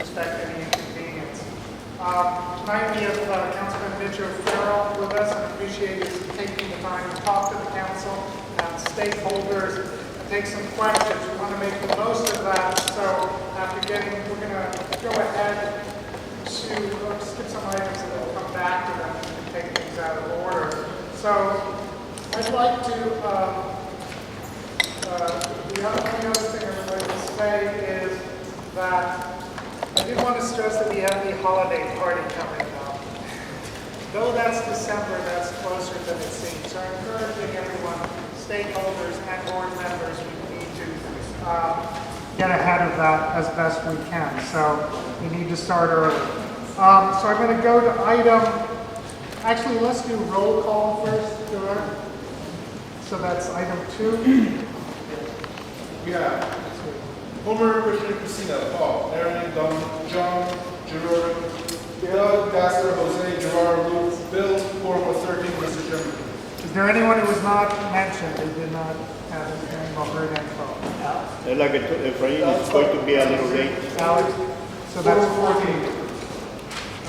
expect any inconvenience. Tonight we have Councilman Mitch O'Farrell with us, and appreciate his taking the time to talk to the council and stakeholders and take some questions. We want to make the most of that. So after we're going to go ahead to skip some items and then come back to them and take things out of order. So I'd like to, the only other thing I would like to say is that I did want to stress that we have the holiday party coming up. Though that's December, that's closer than it seems. So I'm encouraging everyone, stakeholders and board members, we need to get ahead of that as best we can. So we need to start early. So I'm going to go to actually let's do roll call first, Gerard. So that's item 2. Yeah. Homer, Richard, Christina, Paul, Aaron, Don, John, Gerard, Bill, Gasser, Jose, Gerard, Luke, Bill, Forma 13, Mr. Chairman. Is there anyone who was not mentioned who did not have his name or her info? Like Efrain is going to be a little late. Alex? So that's 14.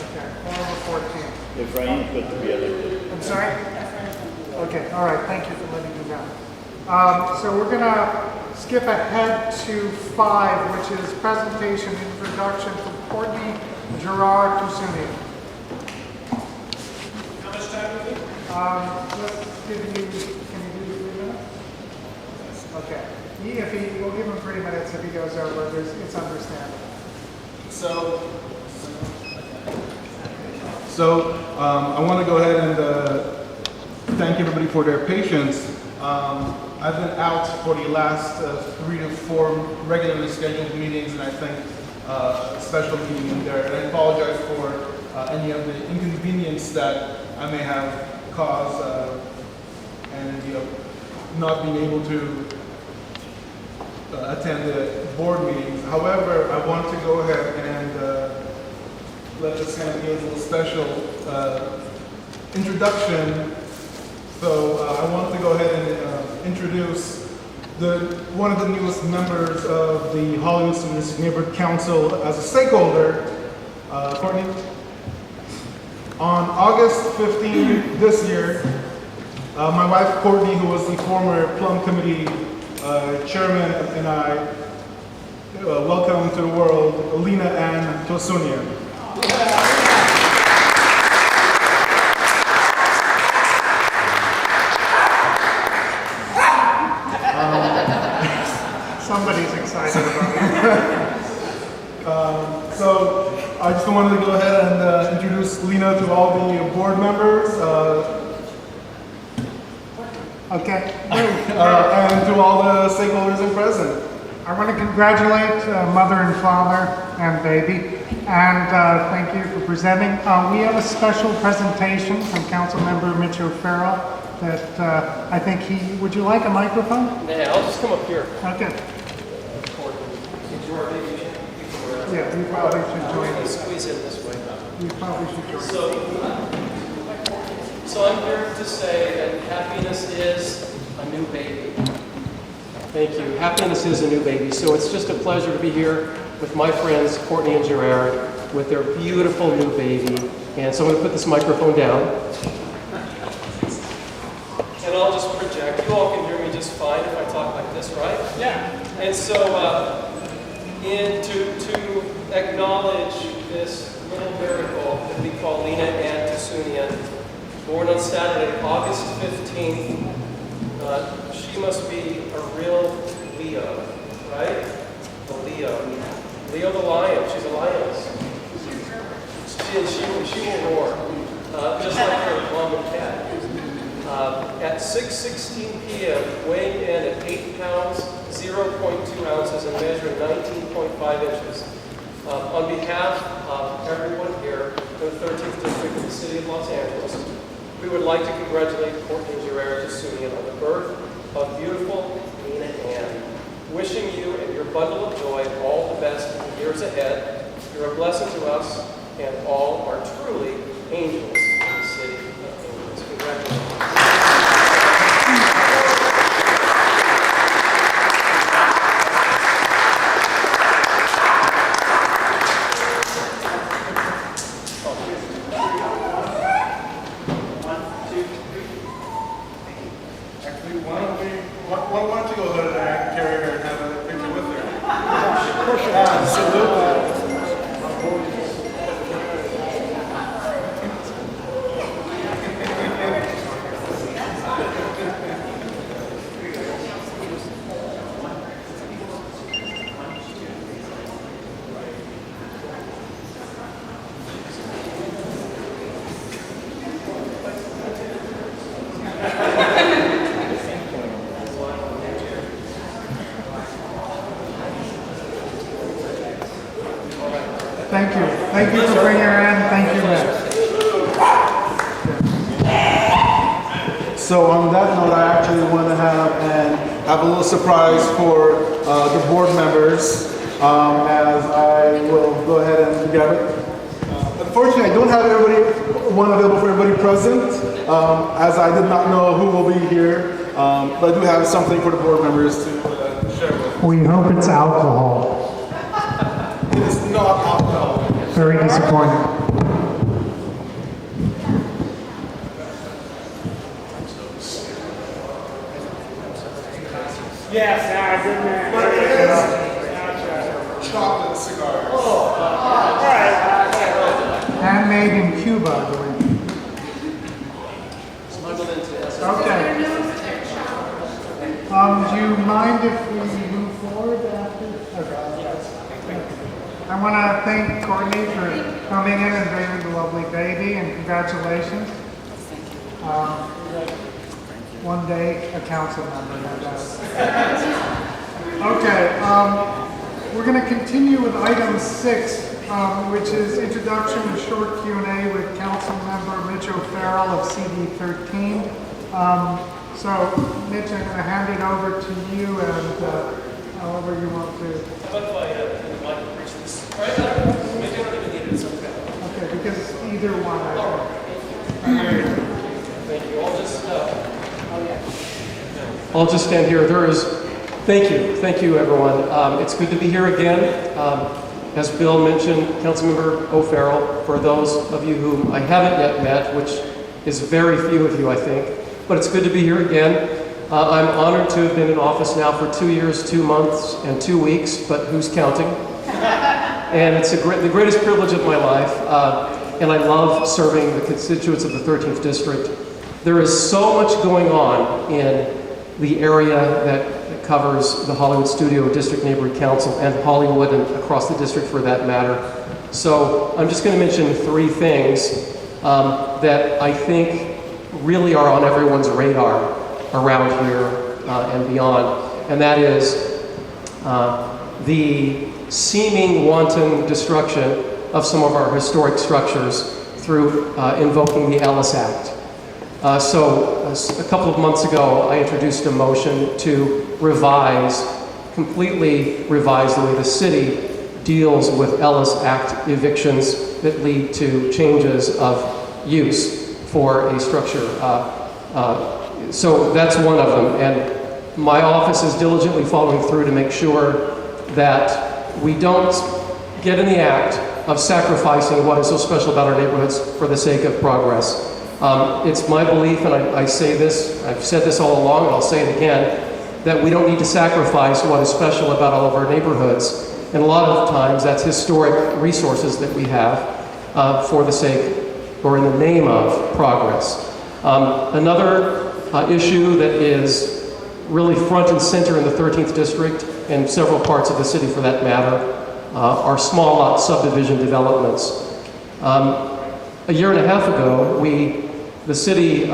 Okay, Forma 14. Efrain is going to be a little late. I'm sorry? Okay, all right, thank you for letting me know. So we're going to skip ahead to 5, which is presentation introduction from Courtney Gerard Tusunian. How much time do we need? Let's give you, can you do 3 minutes? Okay. We'll give him 3 minutes if he goes over, it's understandable. So I want to go ahead and thank everybody for their patience. I've been out for the last 3 to 4 regularly scheduled meetings, and I think a special meeting in there. And I apologize for any of the inconvenience that I may have caused and not being able to attend the board meetings. However, I want to go ahead and let this kind of be a little special introduction. So I want to go ahead and introduce one of the newest members of the Hollywood Students Neighborhood Council as a stakeholder, Courtney. On August 15 this year, my wife Courtney, who was the former Plum Committee chairman, and I welcome to the world Lena Ann Tosunian. Somebody's excited about it. So I just wanted to go ahead and introduce Lena to all the board members Okay. and to all the stakeholders in present. I want to congratulate mother and father and baby, and thank you for presenting. We have a special presentation from Councilmember Mitch O'Farrell that I think would you like a microphone? Yeah, I'll just come up here. Okay. Yeah, you probably should join us. Squeeze in this way. You probably should join us. So I'm here to say that happiness is a new baby. Thank you. Happiness is a new baby. So it's just a pleasure to be here with my friends, Courtney and Gerard, with their beautiful new baby. And so I'm going to put this microphone down. And I'll just project. You all can hear me just fine if I talk like this, right? Yeah. And so, to acknowledge this little miracle that we call Lena Ann Tusunian, born on Saturday, August 15th, she must be a real Leo, right? A Leo. Leo the lion. She's a lioness. She will roar, just like her mom and dad. At 6:16 p.m., weighing in at 8 pounds, 0.2 ounces, and measuring 19.5 inches. On behalf of everyone here in the 13th District of the City of Los Angeles, we would like to congratulate Courtney Gerard Tusunian on the birth of beautiful Lena Ann. Wishing you and your bundle of joy all the best in the years ahead. You're a blessing to us, and all are truly angels in the City of Angels. Congratulations. Thank you. Thank you for bringing her in. Thank you, Matt. So on that note, I actually want to have a little surprise for the board members, as I will go ahead and grab it. Unfortunately, I don't have one available for everybody present, as I did not know who will be here, but I do have something for the board members to share with. We hope it's alcohol. It is not alcohol. Very disappointing. Yes, But it is chocolate cigars. handmade in Cuba, I believe. Smuggled into us. Okay. Do you mind if we move forward after? Okay. I want to thank Courtney for coming in and bringing the lovely baby, and congratulations. One day a council member, no doubt. Okay, we're going to continue with item 6, which is introduction and short Q&A with council member Mitch O'Farrell of CD 13. So, Mitch, I'm going to hand it over to you, and however you want to. How about if I like to preach this? All right, maybe I don't even need it, it's okay. Okay, because either one. Thank you. I'll just stand here. Thank you, everyone. It's good to be here again. As Bill mentioned, Councilmember O'Farrell, for those of you whom I haven't yet met, which is very few of you, I think, but it's good to be here again. I'm honored to have been in office now for 2 years, 2 months, and 2 weeks, but who's counting? And it's the greatest privilege of my life, and I love serving the constituents of the 13th District. There is so much going on in the area that covers the Hollywood Studio District Neighborhood Council and Hollywood and across the district for that matter. So I'm just going to mention 3 things that I think really are on everyone's radar around here and beyond, and that is the seeming wanton destruction of some of our historic structures through invoking the Ellis Act. A couple of months ago, I introduced a motion to completely revise the way the city deals with Ellis Act evictions that lead to changes of use for a structure. So that's one of them, and my office is diligently following through to make sure that we don't get in the act of sacrificing what is so special about our neighborhoods for the sake of progress. It's my belief, and I say this, I've said this all along, and I'll say it again, that we don't need to sacrifice what is special about all of our neighborhoods. And a lot of times, that's historic resources that we have for the sake, or in the name of, progress. Another issue that is really front and center in the 13th District, and several parts of the city for that matter, are small lot subdivision developments. A year and a half ago, the city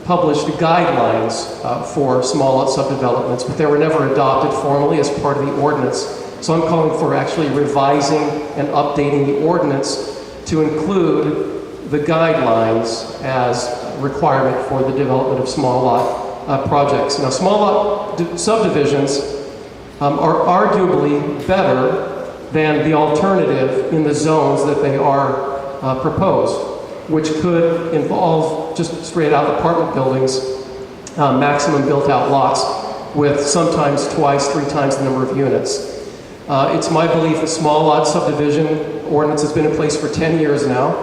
published guidelines for small lot subdevelopments, but they were never adopted formally as part of the ordinance. So I'm calling for actually revising and updating the ordinance to include the guidelines as a requirement for the development of small lot projects. Now, small lot subdivisions are arguably better than the alternative in the zones that they are proposed, which could involve just straight out apartment buildings, maximum built out lots with sometimes twice, 3 times the number of units. It's my belief that small lot subdivision ordinance has been in place for 10 years now.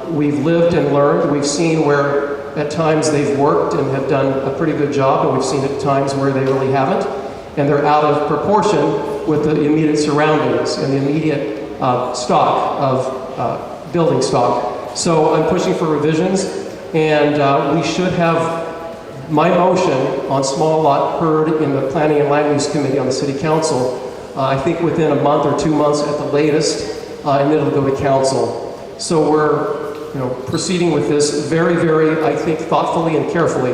We've lived and learned. We've seen where at times they've worked and have done a pretty good job, and we've seen at times where they really haven't. And they're out of proportion with the immediate surroundings and the immediate stock of building stock. So I'm pushing for revisions, and we should have my motion on small lot heard in the Planning and Land Use Committee on the City Council, I think within a month or 2 months at the latest, and it'll go to council. So we're proceeding with this very, very, I think, thoughtfully and carefully.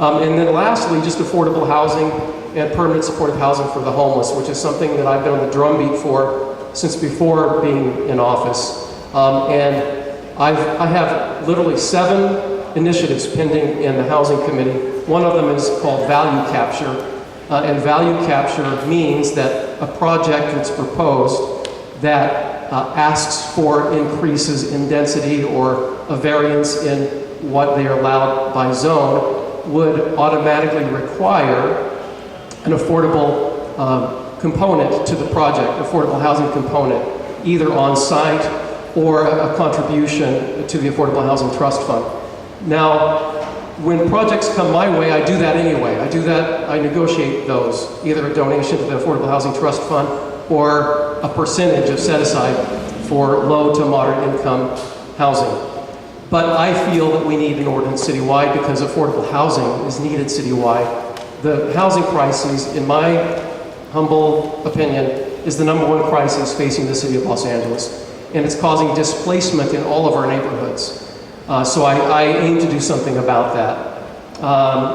And then lastly, just affordable housing and permanent supportive housing for the homeless, which is something that I've been on the drumbeat for since before being in office. And I have literally 7 initiatives pending in the Housing Committee. One of them is called value capture. And value capture means that a project that's proposed that asks for increases in density or a variance in what they are allowed by zone would automatically require an affordable component to the project, affordable housing component, either on site or a contribution to the Affordable Housing Trust Fund. Now, when projects come my way, I do that anyway. I negotiate those, either a donation to the Affordable Housing Trust Fund or a percentage of set aside for low to moderate income housing. But I feel that we need an ordinance citywide because affordable housing is needed citywide. The housing crisis, in my humble opinion, is the #1 crisis facing the city of Los Angeles. And it's causing displacement in all of our neighborhoods. So I aim to do something about that.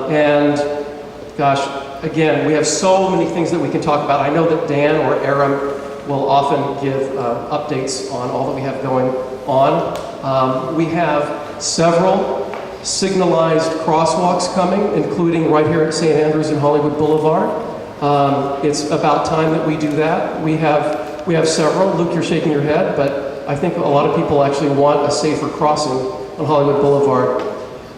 And gosh, again, we have so many things that we can talk about. I know that Dan or Aram will often give updates on all that we have going on. We have several signalized crosswalks coming, including right here at St. Andrews and Hollywood Boulevard. It's about time that we do that. We have several. Luke, you're shaking your head, but I think a lot of people actually want a safer crossing on Hollywood Boulevard.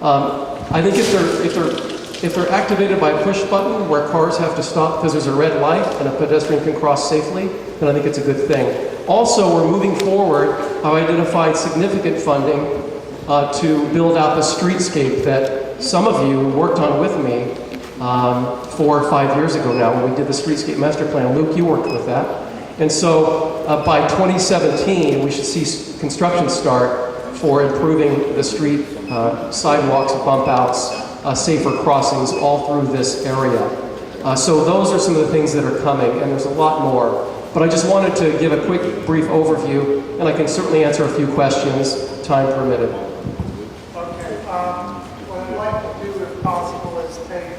I think if they're activated by a push button where cars have to stop because there's a red light and a pedestrian can cross safely, then I think it's a good thing. Also, we're moving forward. I've identified significant funding to build out the streetscape that some of you worked on with me 4 or 5 years ago now when we did the streetscape master plan. Luke, you worked with that. And so by 2017, we should see construction start for improving the street sidewalks, bump outs, safer crossings all through this area. So those are some of the things that are coming, and there's a lot more. But I just wanted to give a quick, brief overview, and I can certainly answer a few questions, time permitted. Okay, what I'd like to do, if possible, is take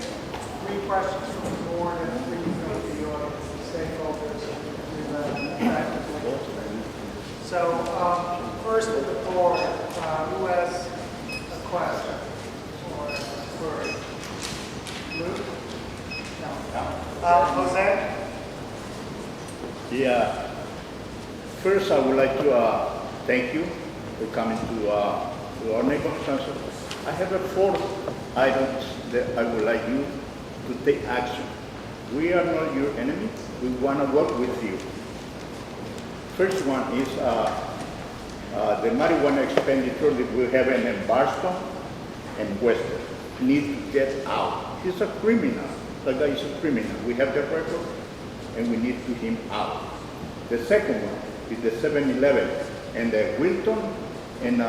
3 questions from the board and 3 from the audience, the stakeholders, and do that effectively. So, first with the board, who has a question or a query? Luke? No. Jose? Yeah. First, I would like to thank you for coming to our neighborhood council. I have 4 items that I would like you to take action. We are not your enemy. We want to work with you. First one is the marijuana expenditure that we have in Barstow and Western needs to get out. He's a criminal. That guy is a criminal. We have the record, and we need to him out. The second one is the 7-Eleven and the Wilton and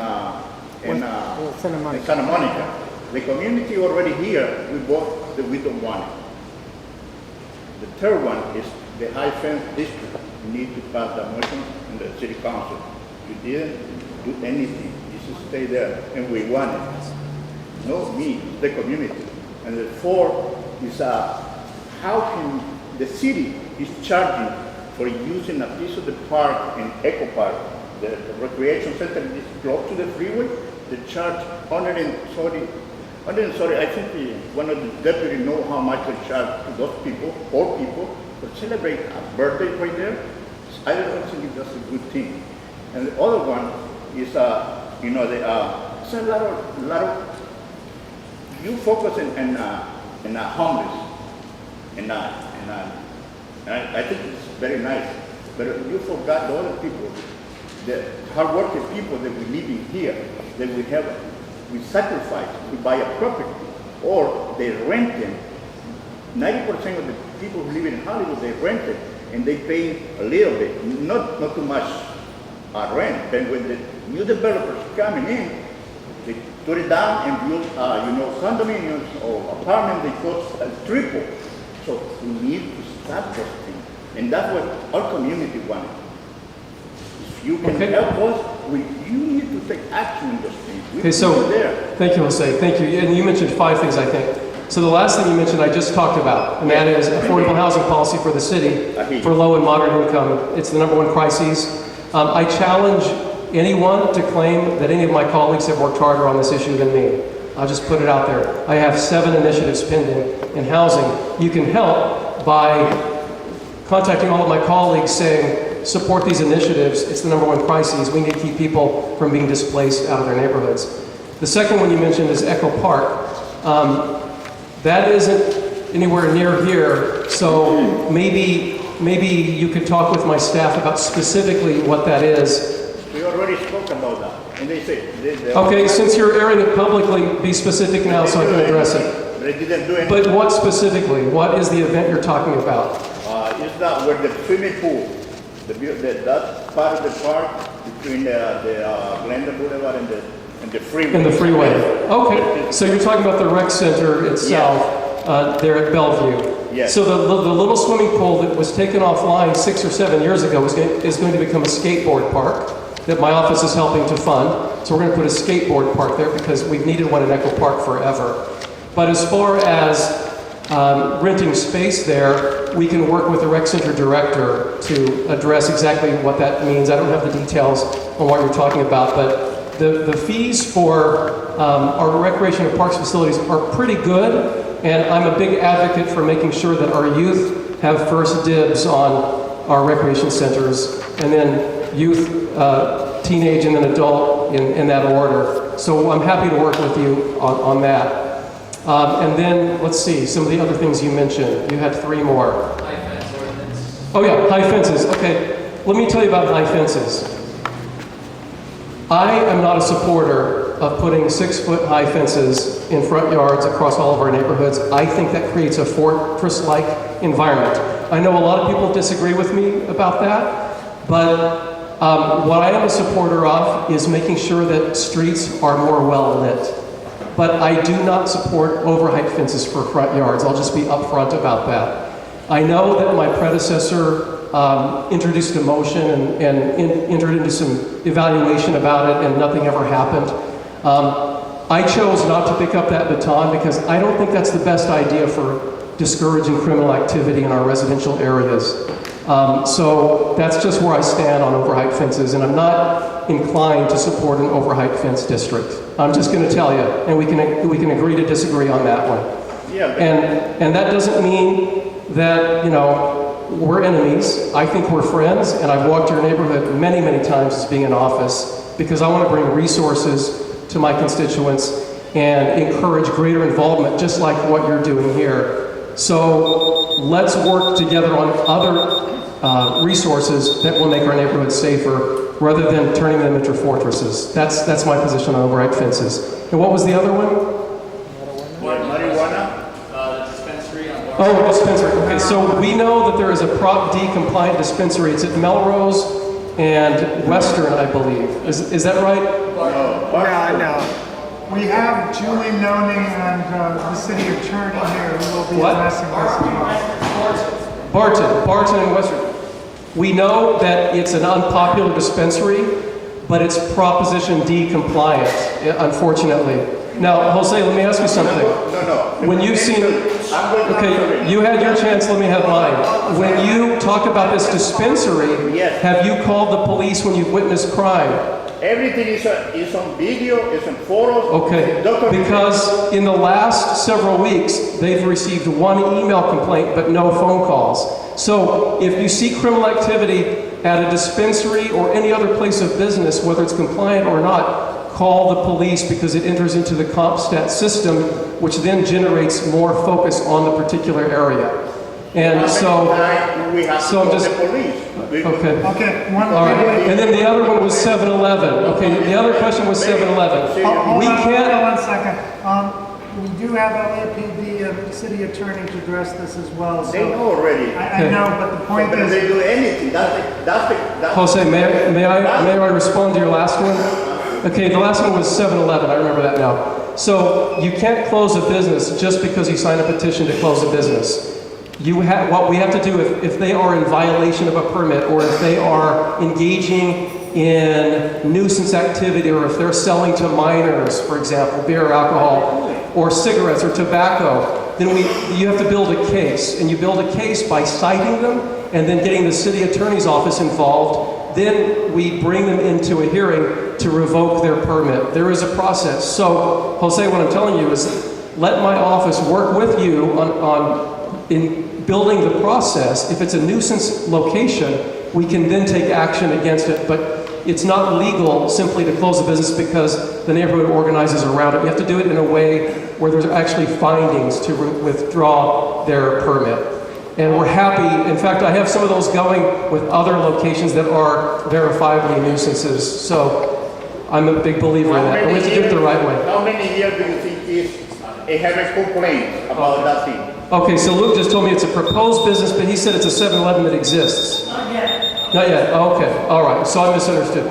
Santa Monica. The community already here, we bought that we don't want it. The third one is the high fence district. We need to pass the motion in the city council. You didn't do anything. You should stay there, and we want it. No, me, the community. And the fourth is how can the city is charging for using a piece of the park in Echo Park, the recreation center is close to the freeway. They charge 140. I think one of the deputies know how much they charge to those people, old people, to celebrate a birthday right there. I don't think that's a good thing. And the other one is, it's a lot of you focus in homeless, and I think it's very nice. But you forgot the other people, the hardworking people that we live in here, that we sacrifice to buy a property, or they rent them. 90% of the people who live in Hollywood, they rent it, and they pay a little bit, not too much rent. Then when the new developers coming in, they put it down and build, condominiums or apartments. They cost triple. So we need to stop those things, and that's what our community wants. If you can help us, you need to take action on those things. Okay, so thank you, Jose. Thank you. And you mentioned 5 things, I think. So the last thing you mentioned, I just talked about, and that is affordable housing policy for the city for low and moderate income. It's the #1 crisis. I challenge anyone to claim that any of my colleagues have worked harder on this issue than me. I'll just put it out there. I have 7 initiatives pending in housing. You can help by contacting all of my colleagues saying, support these initiatives. It's the #1 crisis. We need to keep people from being displaced out of their neighborhoods. The second one you mentioned is Echo Park. That isn't anywhere near here, so maybe you could talk with my staff about specifically what that is. We already spoke about that, and they said. Okay, since you're airing it publicly, be specific now so I can address it. They didn't do anything. But what specifically? What is the event you're talking about? Is that where the swimming pool, that part of the park between the Glendale Boulevard and the freeway. In the freeway. Okay, so you're talking about the rec center itself, there at Bellevue. Yes. So the little swimming pool that was taken offline 6 or 7 years ago is going to become a skateboard park that my office is helping to fund. So we're going to put a skateboard park there because we've needed one in Echo Park forever. But as far as renting space there, we can work with the rec center director to address exactly what that means. I don't have the details on what you're talking about, but the fees for our recreation and parks facilities are pretty good, and I'm a big advocate for making sure that our youth have first dibs on our recreation centers, and then youth, teenage, and then adult in that order. So I'm happy to work with you on that. And then, let's see, some of the other things you mentioned. You had 3 more. High fence ordinance. Oh yeah, high fences. Okay, let me tell you about high fences. I am not a supporter of putting 6-foot high fences in front yards across all of our neighborhoods. I think that creates a fortress-like environment. I know a lot of people disagree with me about that, but what I am a supporter of is making sure that streets are more well-lit. But I do not support overheight fences for front yards. I'll just be upfront about that. I know that my predecessor introduced a motion and entered into some evaluation about it, and nothing ever happened. I chose not to pick up that baton because I don't think that's the best idea for discouraging criminal activity in our residential areas. So that's just where I stand on overheight fences, and I'm not inclined to support an overheight fence district. I'm just going to tell you, and we can agree to disagree on that one. Yeah, but And that doesn't mean that, you know, we're enemies. I think we're friends, and I've walked your neighborhood many, many times as being in office because I want to bring resources to my constituents and encourage greater involvement, just like what you're doing here. So let's work together on other resources that will make our neighborhoods safer rather than turning them into fortresses. That's my position on overheight fences. And what was the other one? marijuana, The dispensary on Bar- Oh, dispensary. Okay, so we know that there is a Prop D compliant dispensary. It's at Melrose and Western, I believe. Is that right? Yeah, no. We have Julie Noni and the city attorney here who will be What? addressing this. Barton and Western. We know that it's an unpopular dispensary, but it's Proposition D compliant, unfortunately. Now, Jose, let me ask you something. no. When you've seen, I'm going to okay, answer it. you had your chance, let me have mine. When you talk about this dispensary, Yes. have you called the police when you've witnessed crime? Everything is on video, is on photos. Okay, documented. because in the last several weeks, they've received 1 email complaint but no phone calls. So if you see criminal activity at a dispensary or any other place of business, whether it's compliant or not, call the police because it enters into the CompStat system, which then generates more focus on the particular area. And How so, many times we have to so I'm call just- the police. okay. Okay, one. All right, and then the other one was 7-Eleven. Okay, the other question was 7-Eleven. Hold We on, can't- hold on 1 second. We do have LAPD and city attorney to address this as well, They so. know already. I know, but the point But if they is, do anything, that's Jose, may I respond to your last one? Okay, the last one was 7-Eleven, I remember that now. So you can't close a business just because you sign a petition to close a business. What we have to do if they are in violation of a permit or if they are engaging in nuisance activity or if they're selling to minors, for example, beer or alcohol, or cigarettes or tobacco, then you have to build a case. And you build a case by citing them and then getting the city attorney's office involved. Then we bring them into a hearing to revoke their permit. There is a process. So, Jose, what I'm telling you is let my office work with you in building the process. If it's a nuisance location, we can then take action against it. But it's not legal simply to close the business because the neighborhood organizes around it. You have to do it in a way where there's actually findings to withdraw their permit. And we're happy. In fact, I have some of those going with other locations that are verifiably nuisances. So I'm a big believer in that. But we have to do it the right way. How many years do you think they haven't complained about that thing? Okay, so Luke just told me it's a proposed business, but he said it's a 7-Eleven that exists. Not yet. Not yet. Okay. All right. So I misunderstood.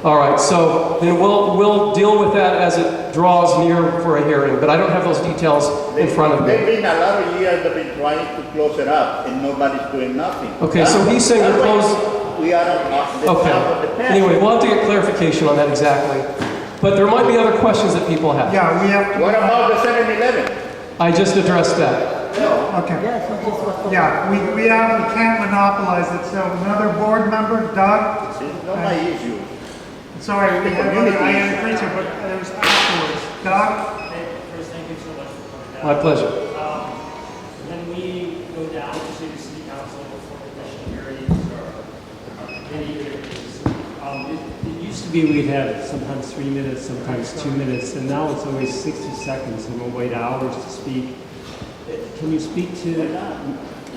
All right. So then we'll deal with that as it draws near for a hearing. But I don't have those details in front of There's me. been a lot of years they've been trying to close it up, and nobody's doing nothing. Okay. So he's saying we're closed. We are on the top of the Okay. path. Anyway, we'll have to get clarification on that exactly. But there might be other questions that people have. Yeah, we have, What about the 7-Eleven? I just addressed that. okay. Yeah, we can't monopolize it, so another board member, Doug? It's not my issue. Sorry, we The have, community. I agree to, but it was afterwards. Doug? First, thank you so much for coming down. My pleasure. When we go down to the city council for commission hearings or any hearings, it used to be we'd have sometimes 3 minutes, sometimes 2 minutes, and now it's always 60 seconds, and we'll wait hours to speak. Can you speak to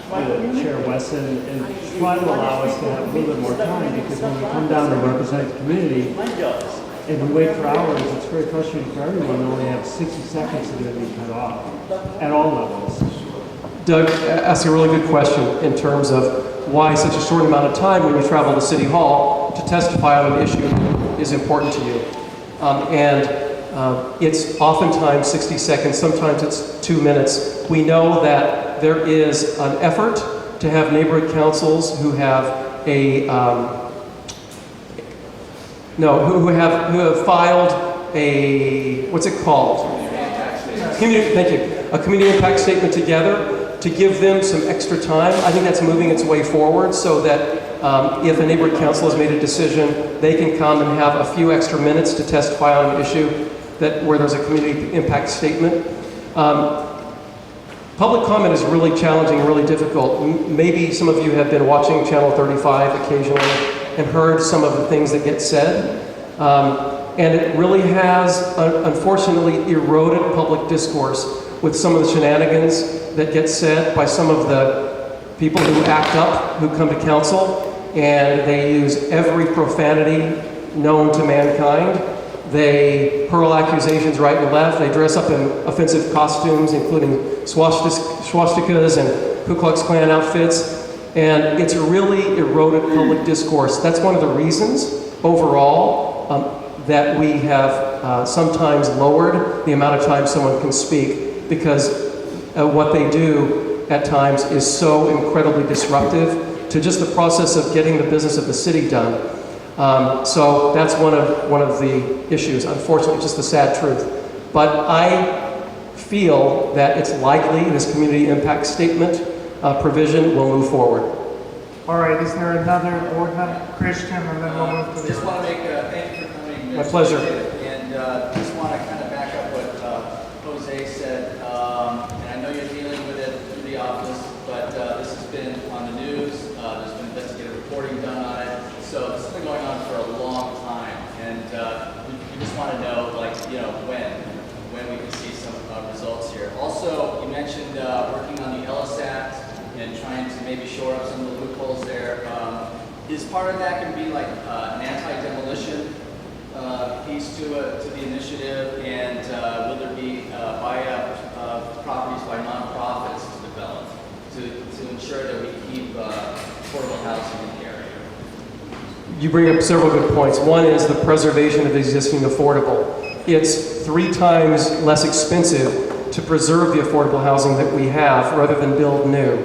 Chair Wesson and try to allow us to have a little bit more time, because when we come down to represent the community and we wait for hours, it's very frustrating for everyone to only have 60 seconds and then be cut off at all levels. Doug asked a really good question in terms of why such a short amount of time when you travel to City Hall to testify on an issue is important to you. It's oftentimes 60 seconds, sometimes it's 2 minutes. We know that there is an effort to have neighborhood councils who have who have filed a, what's it called? Thank you. A community impact statement together to give them some extra time. I think that's moving its way forward so that if a neighborhood council has made a decision, they can come and have a few extra minutes to testify on an issue where there's a community impact statement. Public comment is really challenging, really difficult. Maybe some of you have been watching Channel 35 occasionally and heard some of the things that get said. And it really has, unfortunately, eroded public discourse with some of the shenanigans that get said by some of the people who act up, who come to council, and they use every profanity known to mankind. They hurl accusations right and left. They dress up in offensive costumes, including swastikas and Ku Klux Klan outfits. And it's really eroded public discourse. That's one of the reasons, overall, that we have sometimes lowered the amount of time someone can speak, because what they do at times is so incredibly disruptive to just the process of getting the business of the city done. So that's one of the issues, unfortunately, just the sad truth. But I feel that it's likely this community impact statement provision will move forward. All right, is there another board member, Christian, and then we'll move to the... Just want to make thank you for coming. My pleasure. And just want to kind of back up what Jose said. And I know you're dealing with it through the office, but this has been on the news. There's been investigative reporting done on it. So this has been going on for a long time. And we just want to know, when we can see some results here. Also, you mentioned working on the Ellis Act and trying to maybe shore up some of the loopholes there. Is part of that going to be like an anti-demolition piece to the initiative, and will there be buyout of properties by nonprofits to develop to ensure that we keep affordable housing in the area? You bring up several good points. One is the preservation of the existing affordable. It's 3 times less expensive to preserve the affordable housing that we have rather than build new.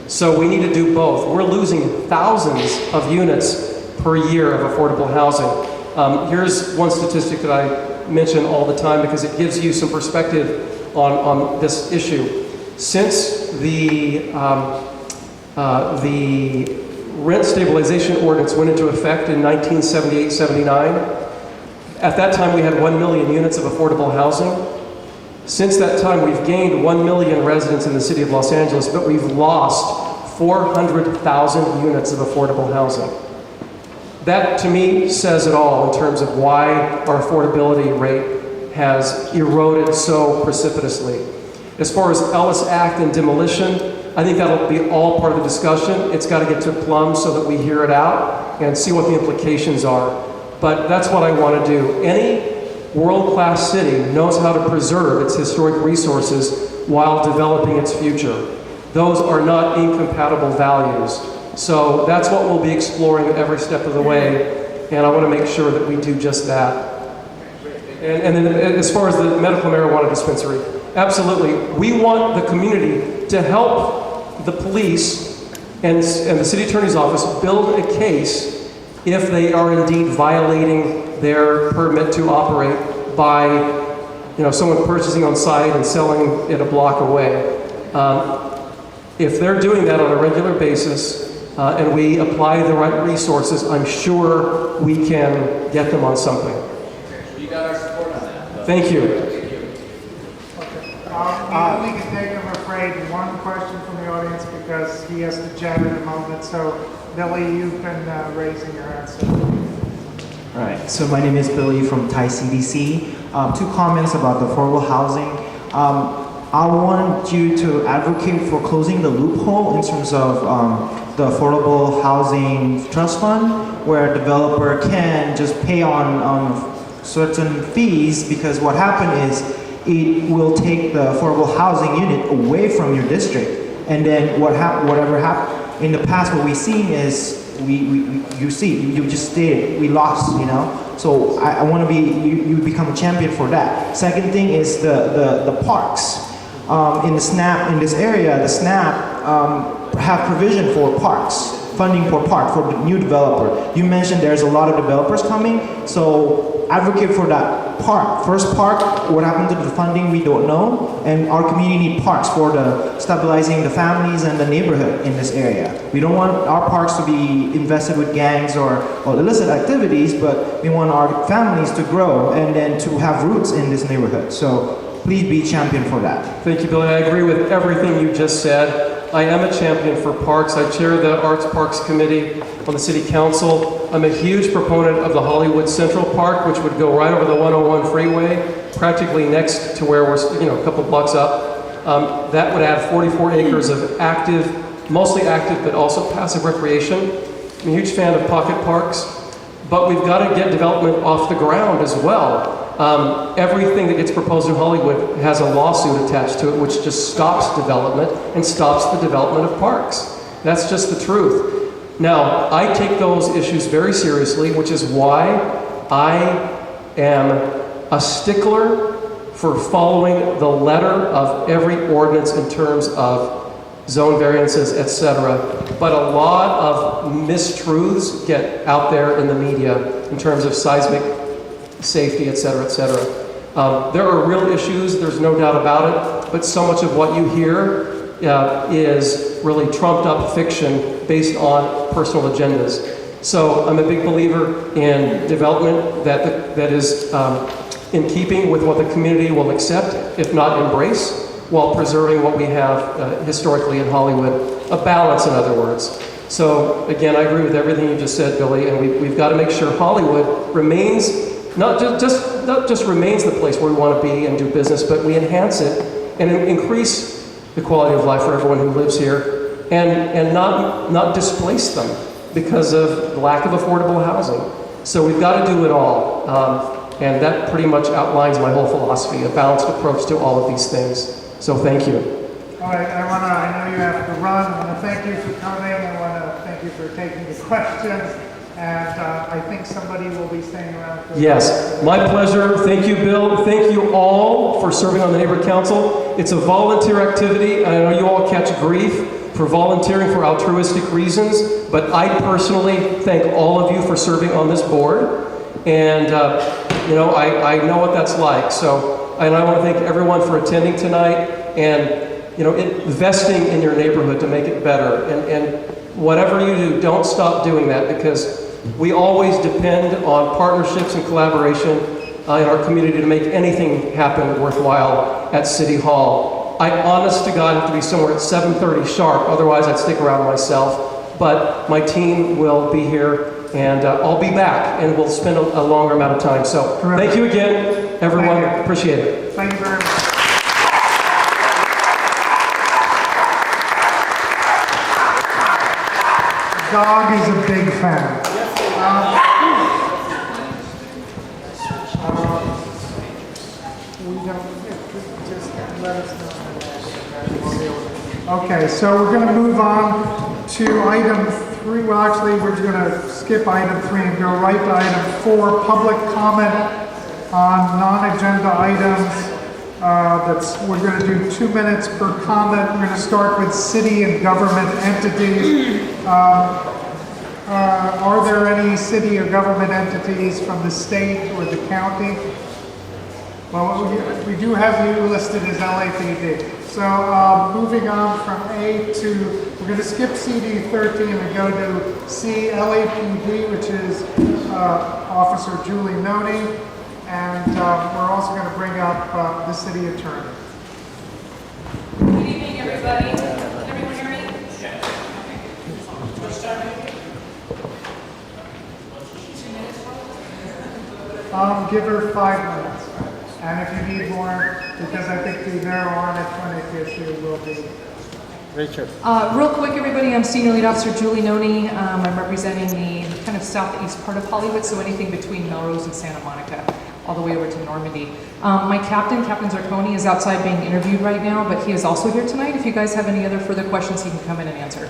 So we need to do both. We're losing thousands of units per year of affordable housing. Here's one statistic that I mention all the time because it gives you some perspective on this issue. Since the rent stabilization ordinance went into effect in 1978-79, at that time we had 1 million units of affordable housing. Since that time, we've gained 1 million residents in the city of Los Angeles, but we've lost 400,000 units of affordable housing. That, to me, says it all in terms of why our affordability rate has eroded so precipitously. As far as Ellis Act and demolition, I think that'll be all part of the discussion. It's got to get to plumb so that we hear it out and see what the implications are. But that's what I want to do. Any world-class city knows how to preserve its historic resources while developing its future. Those are not incompatible values. So that's what we'll be exploring every step of the way, and I want to make sure that we do just that. And then as far as the medical marijuana dispensary, absolutely. We want the community to help the police and the city attorney's office build a case if they are indeed violating their permit to operate by, someone purchasing on site and selling it a block away. If they're doing that on a regular basis and we apply the right resources, I'm sure we can get them on something. You got our support on that. Thank you. Thank you. We can take, I'm afraid, one question from the audience because he has to jet in a moment. So, Billy, you've been raising your hand. So. All right, so my name is Billy from Thai CDC. 2 comments about the affordable housing. I want you to advocate for closing the loophole in terms of the Affordable Housing Trust Fund, where a developer can just pay on certain fees, because what happened is it will take the affordable housing unit away from your district. And then whatever happened in the past, what we've seen is you just stated we lost, So I want to be you become a champion for that. Second thing is the parks. In the SNAP in this area, the SNAP have provision for parks, funding for the new developer. You mentioned there's a lot of developers coming, so advocate for that park. First park, what happened to the funding, we don't know, and our community need parks for the stabilizing the families and the neighborhood in this area. We don't want our parks to be invested with gangs or illicit activities, but we want our families to grow and then to have roots in this neighborhood. So please be champion for that. Thank you, Billy. I agree with everything you just said. I am a champion for parks. I chair the Arts Parks Committee on the City Council. I'm a huge proponent of the Hollywood Central Park, which would go right over the 101 freeway, practically next to where we're, a couple blocks up. That would add 44 acres of active, mostly active, but also passive recreation. I'm a huge fan of pocket parks, but we've got to get development off the ground as well. Everything that gets proposed in Hollywood has a lawsuit attached to it, which just stops development and stops the development of parks. That's just the truth. Now, I take those issues very seriously, which is why I am a stickler for following the letter of every ordinance in terms of zone variances, etc. But a lot of mistruths get out there in the media in terms of seismic safety, etc., etc. There are real issues, there's no doubt about it, but so much of what you hear is really trumped up fiction based on personal agendas. So I'm a big believer in development that is in keeping with what the community will accept, if not embrace, while preserving what we have historically in Hollywood, a balance in other words. So again, I agree with everything you just said, Billy, and we've got to make sure Hollywood remains not just remains the place where we want to be and do business, but we enhance it and increase the quality of life for everyone who lives here, and not displace them because of lack of affordable housing. So we've got to do it all, and that pretty much outlines my whole philosophy, a balanced approach to all of these things. So thank you. All right, I know you have to run. I want to thank you for coming. I want to thank you for taking the questions. And I think somebody will be staying around for Yes, my pleasure. Thank you, Bill. Thank you all for serving on the Neighborhood Council. It's a volunteer activity. I know you all catch grief for volunteering for altruistic reasons, but I personally thank all of you for serving on this board. And, I know what that's like. So, and I want to thank everyone for attending tonight. And investing in your neighborhood to make it better. And whatever you do, don't stop doing that, because we always depend on partnerships and collaboration in our community to make anything happen worthwhile at City Hall. I, honest to God, have to be somewhere at 7:30 sharp, otherwise I'd stick around myself. But my team will be here, and I'll be back, and we'll spend a longer amount of time. So thank you again, everyone. Thank you. Appreciate it. Thank you very much. Dog is a big fan. We don't, just let us know. Okay, so we're going to move on to item 3. Well, actually, we're going to skip item 3 and go right to item 4, public comment on non-agenda items. We're going to do 2 minutes per comment. We're going to start with city and government entities. Are there any city or government entities from the state or the county? Well, we do have you listed as LAPD. So moving on from A to, we're going to skip CD 13 and go to C, LAPD, which is Officer Julie Noni. And we're also going to bring up the city attorney. Good evening, everybody. Can everyone hear me? Yeah. Give her 5 minutes. And if you need more, because I think the marijuana clinic issue will be. Richard. Real quick, everybody, I'm Senior Lead Officer Julie Noni. I'm representing the kind of southeast part of Hollywood, so anything between Melrose and Santa Monica, all the way over to Normandy. My Captain Zarconi, is outside being interviewed right now, but he is also here tonight. If you guys have any other further questions, he can come in and answer.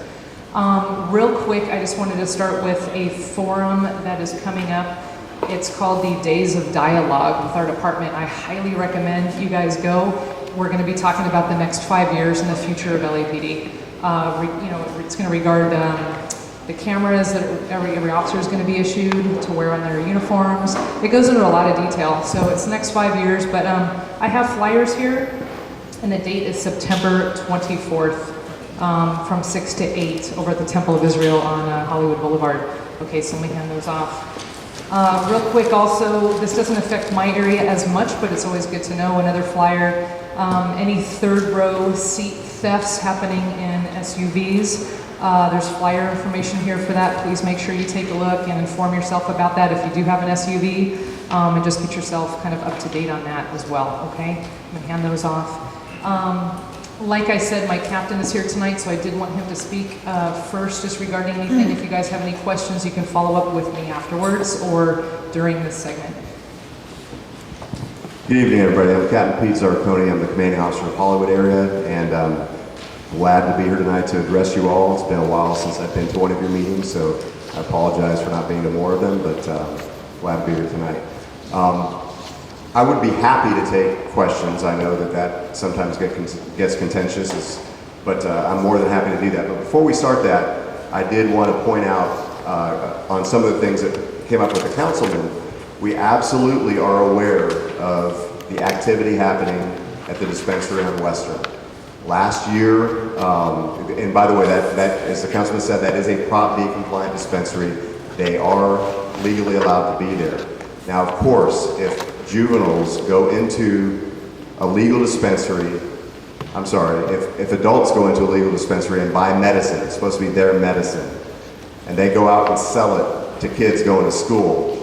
Real quick, I just wanted to start with a forum that is coming up. It's called the Days of Dialogue with our department. I highly recommend you guys go. We're going to be talking about the next 5 years and the future of LAPD. It's going to regard the cameras that every officer is going to be issued to wear on their uniforms. It goes into a lot of detail. So it's the next 5 years, but I have flyers here, and the date is September 24th from 6 to 8 over at the Temple of Israel on Hollywood Boulevard. Okay, so let me hand those off. Real quick also, this doesn't affect my area as much, but it's always good to know. Another flyer, any third row seat thefts happening in SUVs. There's flyer information here for that. Please make sure you take a look and inform yourself about that if you do have an SUV, and just get yourself kind of up to date on that as well, okay? I'm gonna hand those off. Like I said, my captain is here tonight, so I did want him to speak first just regarding anything. If you guys have any questions, you can follow up with me afterwards or during this segment. Good evening, everybody. I'm Captain Pete Zarconi. I'm the commanding officer of Hollywood area, and I'm glad to be here tonight to address you all. It's been a while since I've been to one of your meetings, so I apologize for not being to more of them, but glad to be here tonight. I would be happy to take questions. I know that sometimes gets contentious, but I'm more than happy to do that. But before we start that, I did want to point out on some of the things that came up with the councilman. We absolutely are aware of the activity happening at the dispensary on Western. Last year, and by the way, that as the councilman said, that is a Prop D compliant dispensary. They are legally allowed to be there. Now, of course, if juveniles go into a legal dispensary, if adults go into a legal dispensary and buy medicine, it's supposed to be their medicine, and they go out and sell it to kids going to school,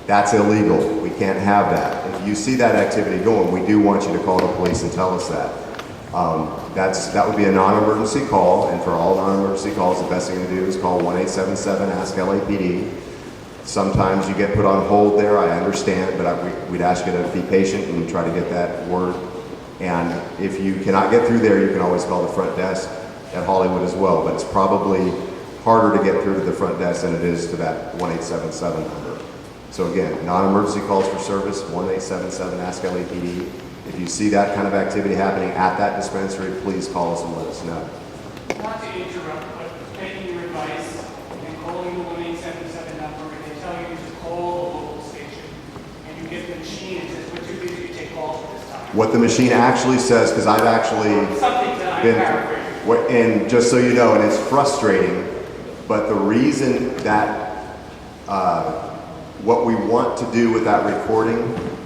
that's illegal. We can't have that. If you see that activity going, we do want you to call the police and tell us that. That would be a non-emergency call, and for all non-emergency calls, the best thing to do is call 1-877 Ask LAPD. Sometimes you get put on hold there, I understand, but we'd ask you to be patient and try to get that word. And if you cannot get through there, you can always call the front desk at Hollywood as well, but it's probably harder to get through to the front desk than it is to that 1-877 number. So again, non-emergency calls for service, 1-877 Ask LAPD. If you see that kind of activity happening at that dispensary, please call us and let us know. Not to interrupt, but taking your advice and calling the 1-877 number, and they tell you to call the local station, and you get the machine and says, "What you do, you take calls for this time." What the machine actually says, because I've actually, Something to been, and just so you know, and it's frustrating, but the reason that, what we want to do with that recording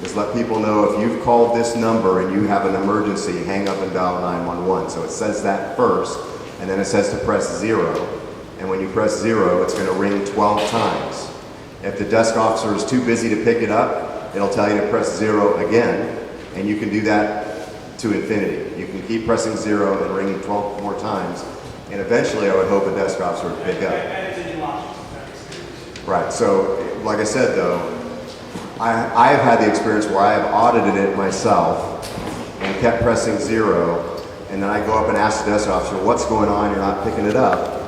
is let people know if you've called this number and you have an emergency, hang up and dial 911. So it says that first, and then it says to press 0. And when you press 0, it's gonna ring 12 times. If the desk officer is too busy to pick it up, it'll tell you to press 0 again, and you can do that to infinity. You can keep pressing 0 and ringing 12 more times, and eventually I would hope a desk officer would pick up. Right, so like I said though, I have had the experience where I have audited it myself and kept pressing 0, and then I go up and ask the desk officer, what's going on, you're not picking it up.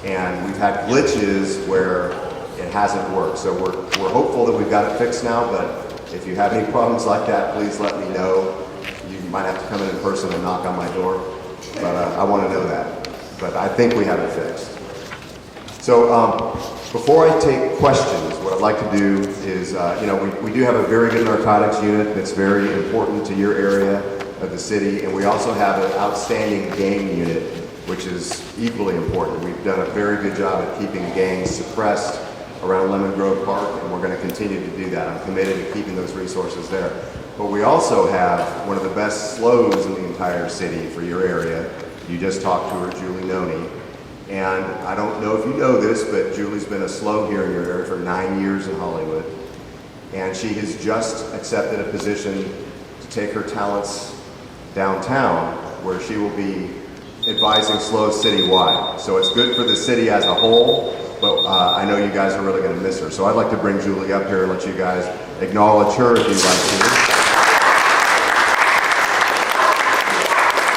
And we've had glitches where it hasn't worked. So we're hopeful that we've got it fixed now, but if you have any problems like that, please let me know. You might have to come in person and knock on my door, but I want to know that. But I think we have it fixed. So before I take questions, what I'd like to do is, we do have a very good narcotics unit that's very important to your area of the city, and we also have an outstanding gang unit, which is equally important. We've done a very good job at keeping gangs suppressed around Lemon Grove Park, and we're going to continue to do that. I'm committed to keeping those resources there. But we also have one of the best SLOs in the entire city for your area. You just talked to her, Julie Noni. And I don't know if you know this, but Julie's been a SLO here in your area for 9 years in Hollywood. And she has just accepted a position to take her talents downtown, where she will be advising SLOs citywide. So it's good for the city as a whole, but I know you guys are really going to miss her. So I'd like to bring Julie up here and let you guys acknowledge her if you'd like to.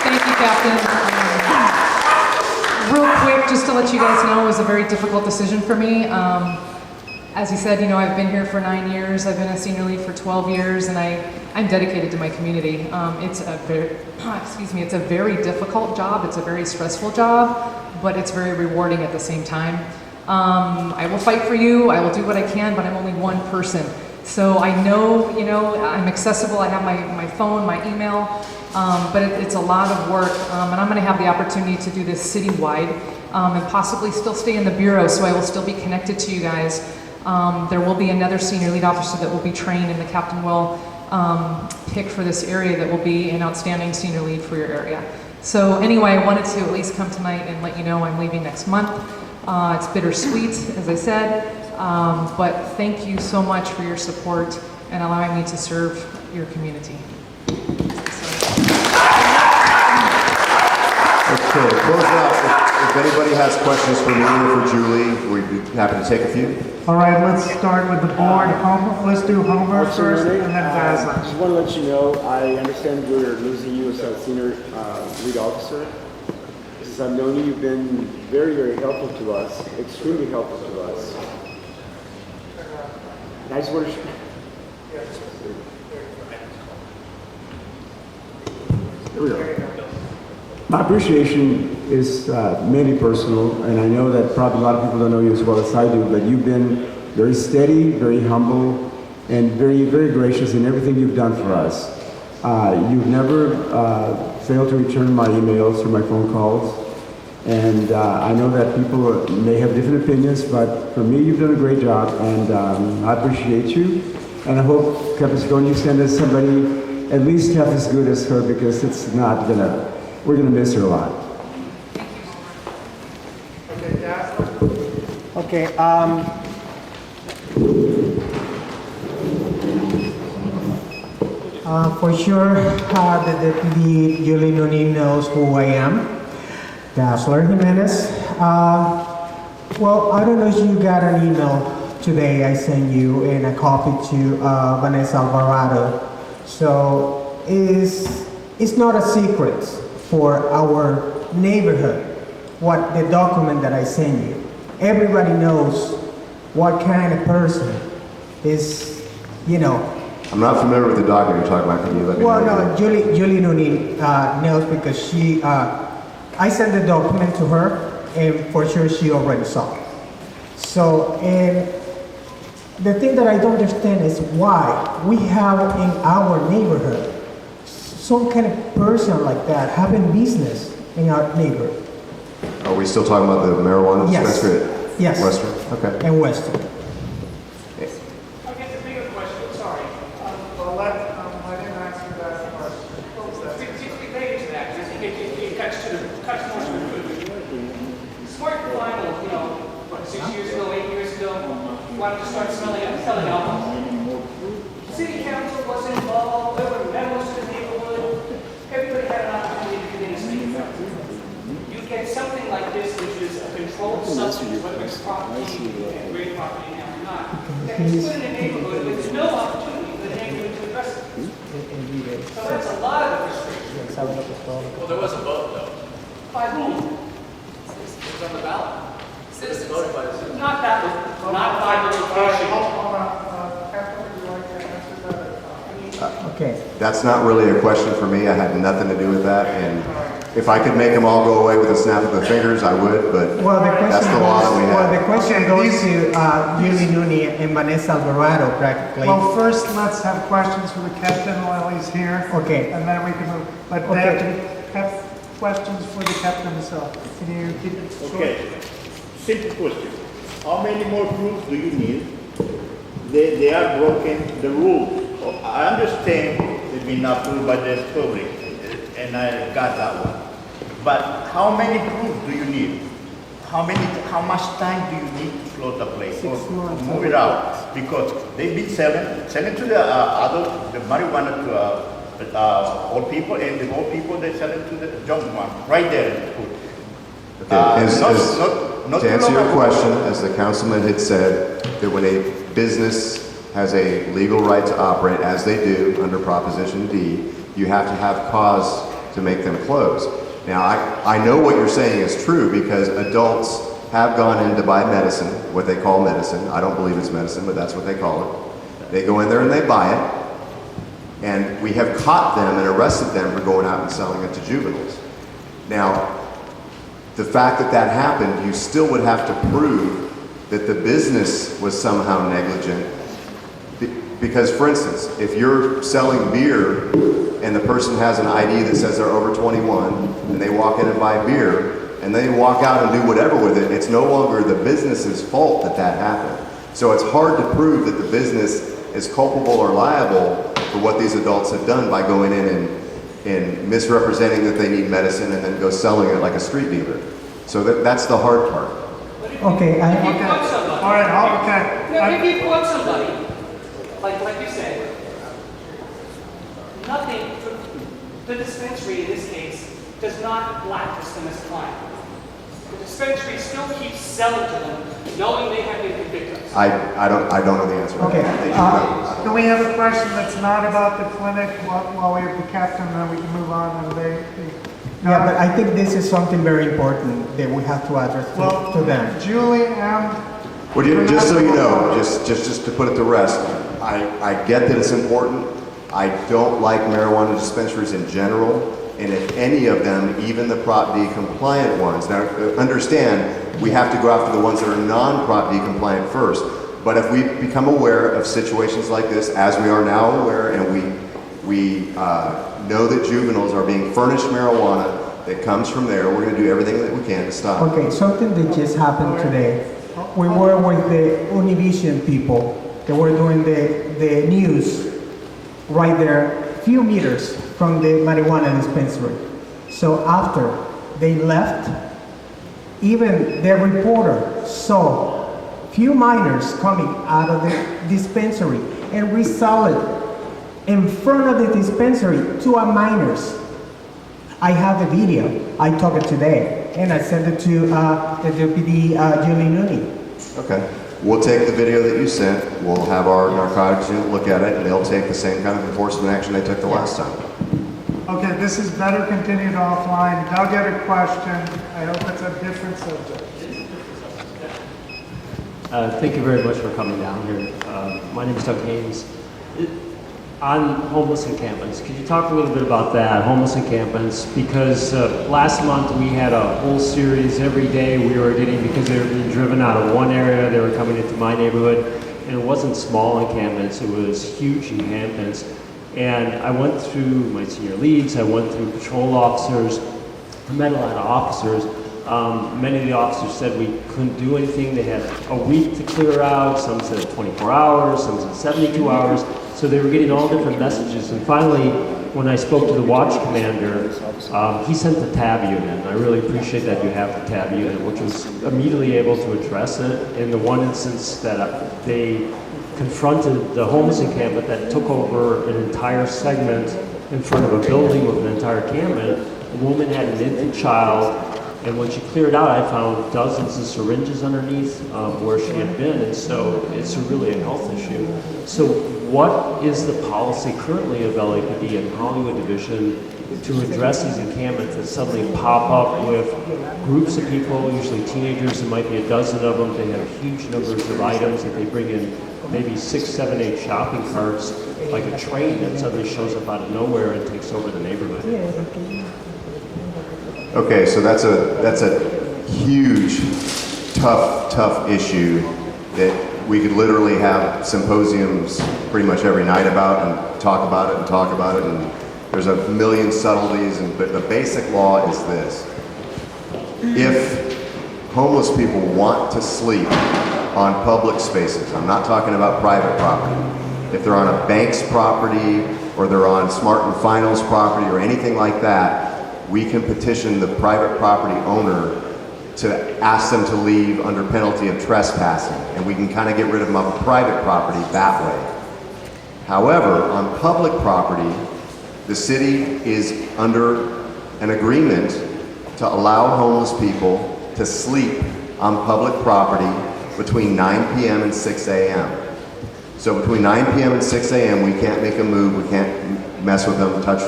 Thank you, Captain. Real quick, just to let you guys know, it was a very difficult decision for me. As he said, I've been here for 9 years. I've been a senior lead for 12 years, and I'm dedicated to my community. It's a very difficult job. It's a very stressful job, but it's very rewarding at the same time. I will fight for you. I will do what I can, but I'm only one person. So I know, I'm accessible. I have my phone, my email, but it's a lot of work, and I'm going to have the opportunity to do this citywide, and possibly still stay in the bureau, so I will still be connected to you guys. There will be another senior lead officer that will be trained, and the captain will pick for this area that will be an outstanding senior lead for your area. So anyway, I wanted to at least come tonight and let you know I'm leaving next month. It's bittersweet, as I said, but thank you so much for your support and allowing me to serve your community. Okay, to close out, if anybody has questions for me or for Julie, we'd be happy to take a few. All right, let's start with the board. Let's do Homer first, and then Gaza. I just want to let you know, I understand we're losing you as a senior lead officer. Since I've known you, you've been very, very helpful to us, extremely helpful to us. And I just want to... There we go. My appreciation is mainly personal, and I know that probably a lot of people don't know you as well as I do, but you've been very steady, very humble, and very, very gracious in everything you've done for us. You've never failed to return my emails or my phone calls, and I know that people may have different opinions, but for me, you've done a great job, and I appreciate you, and I hope, Captain Scone, you send us somebody at least half as good as her, because it's not gonna... We're going to miss her a lot. Okay, Dazzler? Okay, for sure, the deputy Julie Noni knows who I am. Dazzler Jimenez. Well, I don't know if you got an email today I sent you, and a copy to Vanessa Alvarado. So it's not a secret for our neighborhood, what the document that I sent you. Everybody knows what kind of person is, I'm not familiar with the document you're talking about. Can you let me know? Well, no, Julie Nuni knows because I sent the document to her, and for sure she already saw it. So, and the thing that I don't understand is why we have in our neighborhood some kind of person like that having business in our neighborhood. Are we still talking about the marijuana Yes. dispensary Yes. at Western? Okay. And Western. I guess a bigger question, sorry. Well, let him answer that question. It's related to that, because I think it cuts more to the food. Smart Final, you know, what, 6 years ago, 8 years ago, wanted to start selling alcohol. City council was involved, there were memos to the neighborhood, everybody had an opportunity to get in and speak. You get something like this, which is a controlled substance, whether it's property, and great property now or not, that is put in a neighborhood with no opportunity for the neighborhood to address it. So that's a lot of restrictions. Well, there was a vote, though. By whom? It was on the ballot. It was voted by the citizens. Not that, not by the location. Hold on, Captain, would you like to answer that? Okay. That's not really a question for me. I had nothing to do with that. And if I could make them all go away with a snap of the fingers, I would, but Well, the that's question the law goes, that we well, the have. question Okay, goes these- to Julie Nuni and Vanessa Alvarado practically. Well, first, let's have questions for the captain while he's here. Okay. And then we can move, but they have questions for the captain himself. Can you keep it short? Okay, simple question. How many more proofs do you need? They are broken the rules. I understand they've been approved by the public, and I got that one. But how many proofs do you need? How much time do you need to close the place? 6 or months. move it out? Because they've been selling to the the marijuana to old people, and the old people, they sell it to the young one, right there in the food. Okay, Not to too answer long your ago. question, as the councilman had said, that when a business has a legal right to operate, as they do under Proposition D, you have to have cause to make them close. Now, I know what you're saying is true because adults have gone in to buy medicine, what they call medicine. I don't believe it's medicine, but that's what they call it. They go in there and they buy it, and we have caught them and arrested them for going out and selling it to juveniles. Now, the fact that that happened, you still would have to prove that the business was somehow negligent. Because, for instance, if you're selling beer and the person has an ID that says they're over 21 and they walk in and buy beer and they walk out and do whatever with it, it's no longer the business's fault that that happened. So it's hard to prove that the business is culpable or liable for what these adults have done by going in and misrepresenting that they need medicine and then go selling it like a street dealer. So that's the hard part. Okay, If you caught somebody. All right, okay. Now, if you caught somebody, like you said, nothing, the dispensary in this case does not blacklist them as a client. The dispensary still keeps selling to them, knowing they have been convicted. I don't know the answer to Okay, that. They should know. Can we have a question that's not about the clinic while we have the captain, then we can move on and they. yeah, but I think this is something very important that we have to address to them. Julie and. Well, just so you know, just to put it to rest, I get that it's important. I don't like marijuana dispensaries in general, and if any of them, even the Prop D compliant ones, now understand, we have to go after the ones that are non-Prop D compliant first. But if we become aware of situations like this, as we are now aware, and we know that juveniles are being furnished marijuana that comes from there, we're going to do everything that we can to stop it. Okay, something that just happened today. We were with the Univision people. They were doing the news right there, few meters from the marijuana dispensary. So after they left, even the reporter saw few minors coming out of the dispensary and resell it in front of the dispensary to a minors. I have the video. I took it today, and I sent it to the deputy Julie Nuni. Okay. We'll take the video that you sent, we'll have our narcotics unit look at it, and they'll take the same kind of enforcement action they took the last time. Okay, this is better continued offline. Doug had a question. I hope it's a different subject. Thank you very much for coming down here. My name is Doug Haynes. On homeless encampments, could you talk a little bit about that, homeless encampments? Because last month we had a whole series every day we were getting, because they were being driven out of one area, they were coming into my neighborhood, and it wasn't small encampments, it was huge encampments. And I went through my senior leads, I went through patrol officers, I met a lot of officers. Many of the officers said we couldn't do anything. They had a week to clear out. Some said 24 hours, some said 72 hours. So they were getting all different messages. And finally, when I spoke to the watch commander, he sent the TAB unit. I really appreciate that you have the TAB unit, which was immediately able to address it. In the one instance that they confronted the homeless encampment that took over an entire segment in front of a building with an entire encampment, a woman had an infant child, and when she cleared out, I found dozens of syringes underneath where she had been, and so it's really a health issue. So what is the policy currently of LAPD and Hollywood Division to address these encampments that suddenly pop up with groups of people, usually teenagers, there might be a dozen of them, they have huge numbers of items that they bring in, maybe 6, 7, 8 shopping carts, like a train that suddenly shows up out of nowhere and takes over the neighborhood. Okay, so that's a huge, tough issue that we could literally have symposiums pretty much every night about and talk about it, and there's a million subtleties, but the basic law is this. If homeless people want to sleep on public spaces, I'm not talking about private property, if they're on a bank's property or they're on Smart and Final's property or anything like that, we can petition the private property owner to ask them to leave under penalty of trespassing, and we can kind of get rid of them off of private property that way. However, on public property, the city is under an agreement to allow homeless people to sleep on public property between 9 p.m. and 6 a.m. So between 9 p.m. and 6 a.m., we can't make them move, we can't mess with them, touch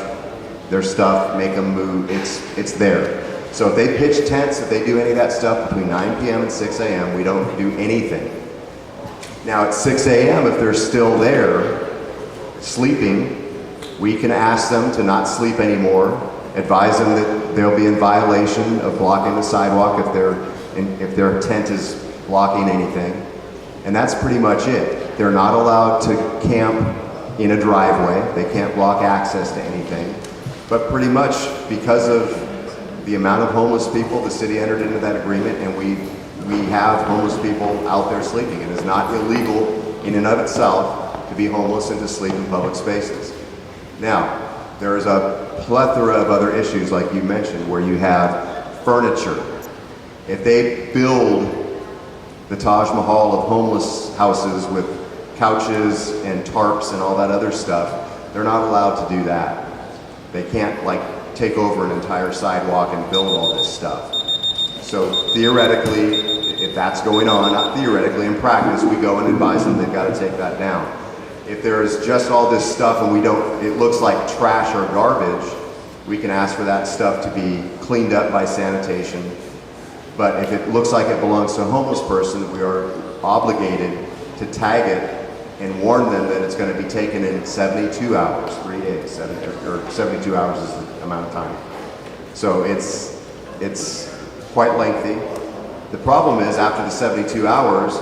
their stuff, make them move, it's there. So if they pitch tents, if they do any of that stuff between 9 p.m. and 6 a.m., we don't do anything. Now at 6 a.m., if they're still there, sleeping, we can ask them to not sleep anymore, advise them that they'll be in violation of blocking the sidewalk if their tent is blocking anything. And that's pretty much it. They're not allowed to camp in a driveway. They can't block access to anything. But pretty much because of the amount of homeless people, the city entered into that agreement, and we have homeless people out there sleeping. It is not illegal in and of itself to be homeless and to sleep in public spaces. Now, there is a plethora of other issues like you mentioned where you have furniture. If they build the Taj Mahal of homeless houses with couches and tarps and all that other stuff, they're not allowed to do that. They can't take over an entire sidewalk and build all this stuff. So theoretically, if that's going on, not theoretically, in practice, we go and advise them they've got to take that down. If there is just all this stuff and it looks like trash or garbage, we can ask for that stuff to be cleaned up by sanitation. But if it looks like it belongs to a homeless person, we are obligated to tag it and warn them that it's going to be taken in 72 hours, 3 days, 72 hours is the amount of time. So it's quite lengthy. The problem is after the 72 hours,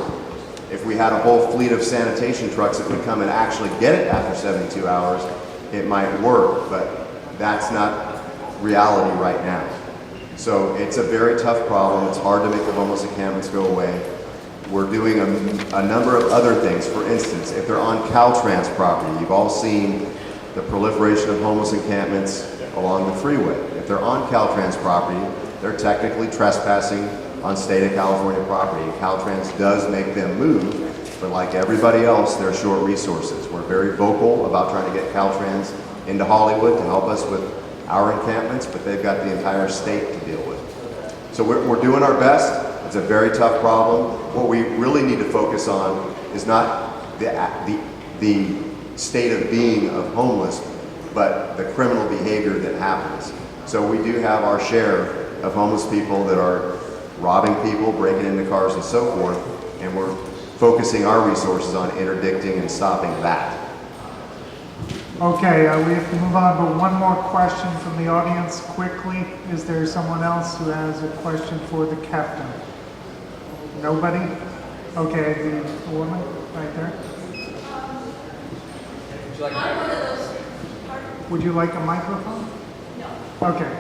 if we had a whole fleet of sanitation trucks that would come and actually get it after 72 hours, it might work, but that's not reality right now. So it's a very tough problem. It's hard to make the homeless encampments go away. We're doing a number of other things. For instance, if they're on Caltrans property, you've all seen the proliferation of homeless encampments along the freeway. If they're on Caltrans property, they're technically trespassing on state of California property. Caltrans does make them move, but like everybody else, they're short resources. We're very vocal about trying to get Caltrans into Hollywood to help us with our encampments, but they've got the entire state to deal with. So we're doing our best. It's a very tough problem. What we really need to focus on is not the state of being of homeless, but the criminal behavior that happens. So we do have our share of homeless people that are robbing people, breaking into cars and so forth, and we're focusing our resources on interdicting and stopping that. Okay, we have to move on, but one more question from the audience quickly. Is there someone else who has a question for the captain? Nobody? Okay, the woman right there. Would you like a microphone? No. Okay.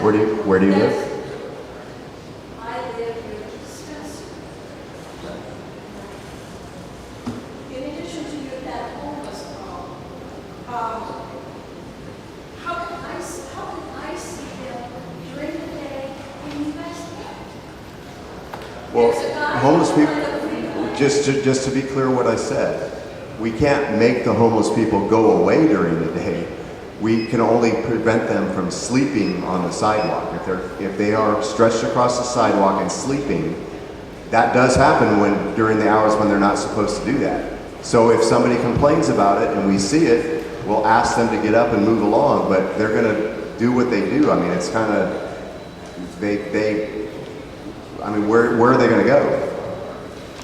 Where do you live? I live near the dispensary. In addition to that homeless problem, how can I see them during the day when you guys can't? Well, There's a guy homeless on people, the freeway. just to be clear what I said, we can't make the homeless people go away during the day. We can only prevent them from sleeping on the sidewalk. If they are stretched across the sidewalk and sleeping, that does happen during the hours when they're not supposed to do that. So if somebody complains about it and we see it, we'll ask them to get up and move along, but they're gonna do what they do. I mean, it's kind of, where are they gonna go?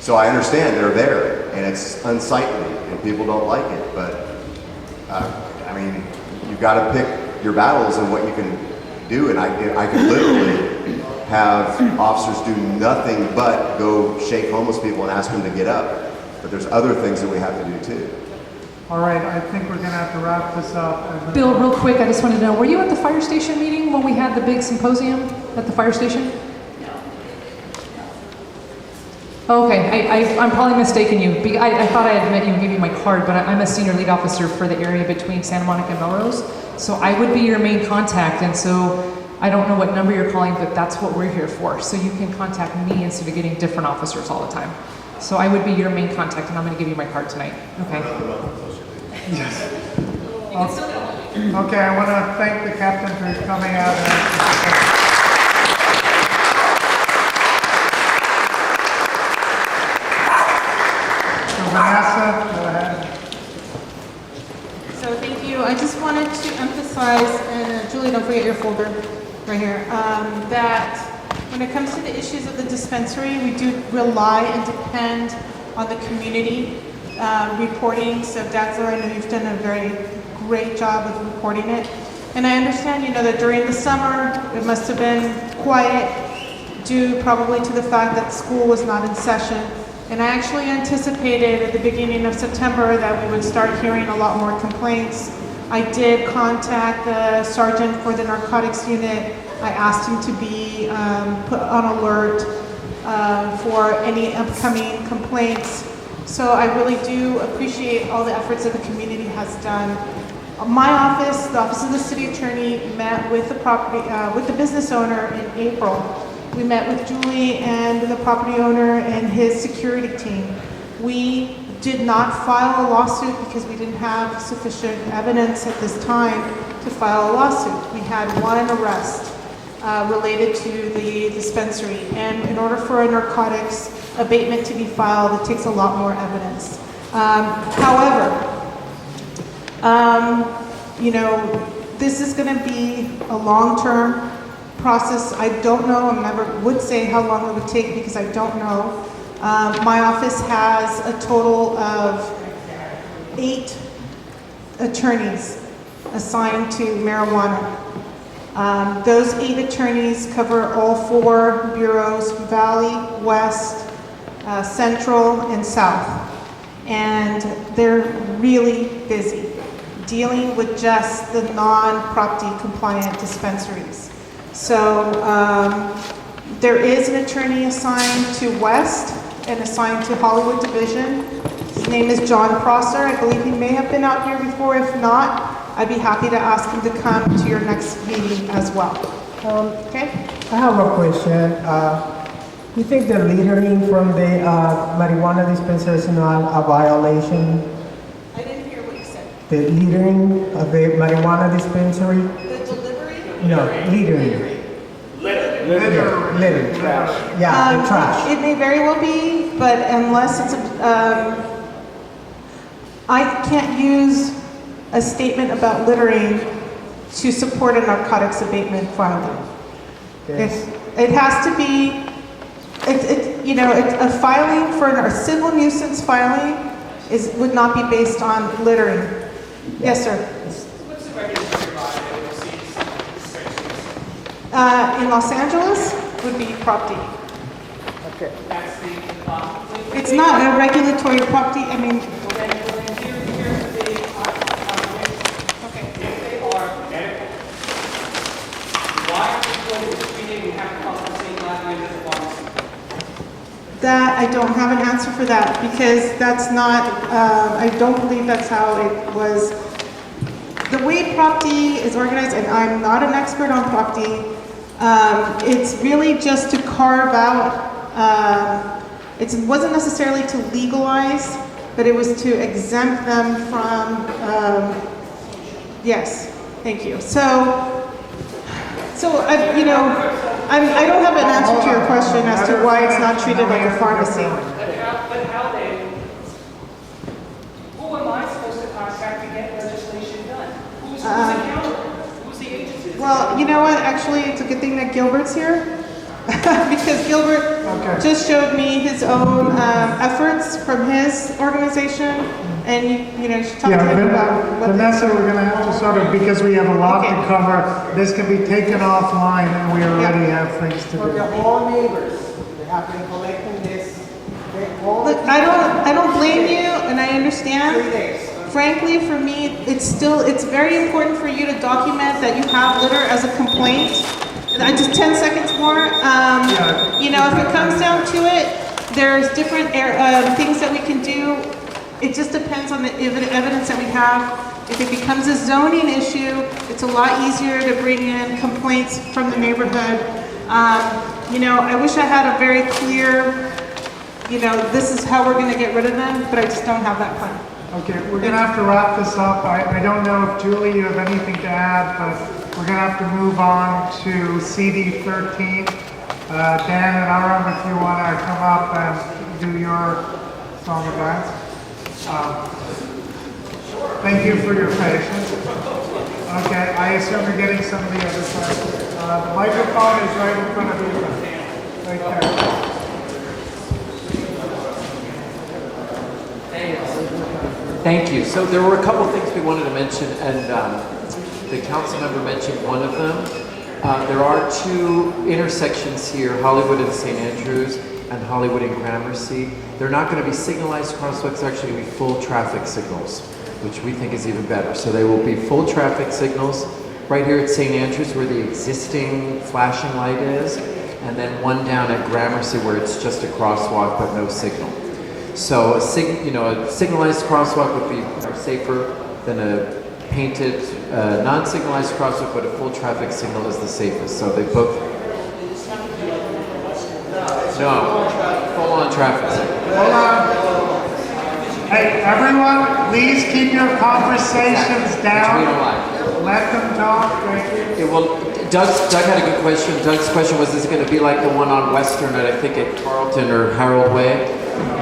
So I understand they're there and it's unsightly and people don't like it, but you've got to pick your battles and what you can do. And I could literally have officers do nothing but go shake homeless people and ask them to get up. But there's other things that we have to do too. All right, I think we're gonna have to wrap this up. Bill, real quick, I just wanted to know, were you at the fire station meeting when we had the big symposium at the fire station? Okay, I'm probably mistaken you. I thought I had met you and gave you my card, but I'm a senior lead officer for the area between Santa Monica and Melrose. So I would be your main contact, and so I don't know what number you're calling, but that's what we're here for. So you can contact me instead of getting different officers all the time. So I would be your main contact, and I'm going to give you my card tonight. Okay. Okay, I want to thank the captain for coming out. Vanessa, go ahead. So thank you. I just wanted to emphasize, and Julie, don't forget your folder right here, that when it comes to the issues of the dispensary, we do rely and depend on the community reporting. So Dazzler, I know you've done a very great job of reporting it. And I understand, that during the summer, it must have been quiet due probably to the fact that school was not in session. And I actually anticipated at the beginning of September that we would start hearing a lot more complaints. I did contact the sergeant for the narcotics unit. I asked him to be put on alert for any upcoming complaints. So I really do appreciate all the efforts that the community has done. My office, the Office of the City Attorney, met with the business owner in April. We met with Julie and the property owner and his security team. We did not file a lawsuit because we didn't have sufficient evidence at this time to file a lawsuit. We had one arrest related to the dispensary. And in order for a narcotics abatement to be filed, it takes a lot more evidence. However, this is going to be a long-term process. I don't know, I never would say how long it would take because I don't know. My office has a total of 8 attorneys assigned to marijuana. Those 8 attorneys cover all 4 bureaus, Valley, West, Central, and South. And they're really busy dealing with just the non-Prop D compliant dispensaries. So there is an attorney assigned to West and assigned to Hollywood Division. His name is John Prosser. I believe he may have been out here before. If not, I'd be happy to ask him to come to your next meeting as well. Okay? I have a question. You think the littering from the marijuana dispensary is not a violation? I didn't hear what you said. The littering of the marijuana dispensary? The delivery? No, littering. Litter. Trash. Yeah, the trash. It may very well be, but unless it's I can't use a statement about littering to support a narcotics abatement filing. Okay. It has to be, a filing for a civil nuisance filing would not be based on littering. Yes, sir. What's the regulatory body that oversees dispensaries? In Los Angeles would be Prop D. Okay. That's the It's not a regulatory Prop D, I mean, here's the big okay. if they are medical, why are they That, I don't have an answer for that, because that's not, I don't believe that's how it was. The way Prop D is organized, and I'm not an expert on Prop D, it's really just to carve out, it wasn't necessarily to legalize, but it was to exempt them from, yes, thank you. I don't have an answer to your question as to why it's not treated like a pharmacy. But how then, who am I supposed to contact to get legislation done? Who's accountable? Who's the agency? Well, you know what, actually, it's a good thing that Gilbert's here. Because Gilbert just showed me his own efforts from his organization, and you should talk to him about what Vanessa, we're going to have to sort of, because we have a lot to cover, this can be taken offline, and we already have things to For do. the whole neighbors, they have been collecting this. Look, I don't blame you, and I understand. 3 days. Frankly, for me, it's very important for you to document that you have litter as a complaint. Just 10 seconds more. If it comes down to it, there's different things that we can do. It just depends on the evidence that we have. If it becomes a zoning issue, it's a lot easier to bring in complaints from the neighborhood. I wish I had a very clear, this is how we're going to get rid of them, but I just don't have that plan. Okay, we're going to have to wrap this up. I don't know if Julie, you have anything to add, but we're going to have to move on to CD 13. Dan and Aram, if you want to come up and do your song and dance. Thank you for your patience. Okay, I assume you're getting some of the other side. The microphone is right in front of you. Right there. Thank you. So there were a couple things we wanted to mention, and the council member mentioned one of them. There are 2 intersections here, Hollywood and St. Andrews, and Hollywood and Gramercy. They're not going to be signalized crosswalks, they're actually going to be full traffic signals, which we think is even better. So they will be full traffic signals right here at St. Andrews where the existing flashing light is, and then one down at Gramercy where it's just a crosswalk but no signal. So a signalized crosswalk would be safer than a painted, non-signalized crosswalk, but a full traffic signal is the safest. So they both. No, full-on traffic signal. Hold on. Hey, everyone, please keep your conversations down. Let them talk. Thank you. Doug had a good question. Doug's question was, is it going to be like the one on Western at, I think, at Carlton or Harold Way?